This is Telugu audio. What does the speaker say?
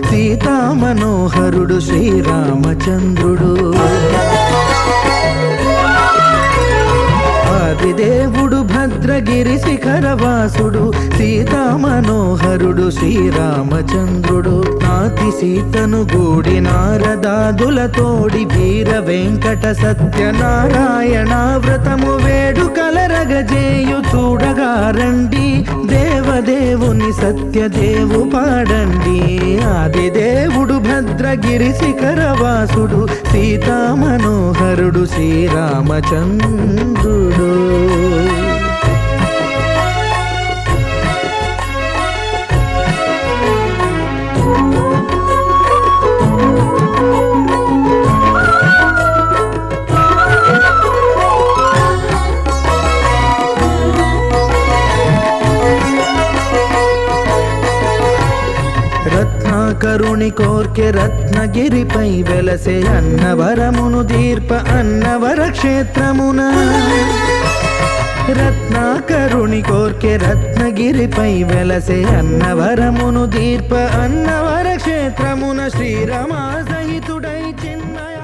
సీతా మనోహరుడు శ్రీరామచంద్రుడు. ఆదిదేవుడు భద్రగిరి శిఖరవాసుడు సీతా మనోహరుడు శ్రీరామచంద్రుడు. నాతి సీతను గూడి నారదాదులతోడి వీర వెంకట సత్యనారాయణ వ్రతము వేడుకలరగజేయు చూడగా రండి, దేవదేవుని సత్యదేవు పాడండి. ఆదిదేవుడు భద్రగిరి శిఖరవాసుడు సీతా మనోహరుడు శ్రీరామచంద్రుడు. రత్నాకరుని కోర్కె రత్నగిరిపై వెలసే అన్నవరమును దీర్ప అన్నవర క్షేత్రమున. రత్నాకరుని కోర్కె రత్నగిరిపై వెలసే అన్నవరమును దీర్ప అన్నవర క్షేత్రమున శ్రీరామ సహితుడై చిన్మయ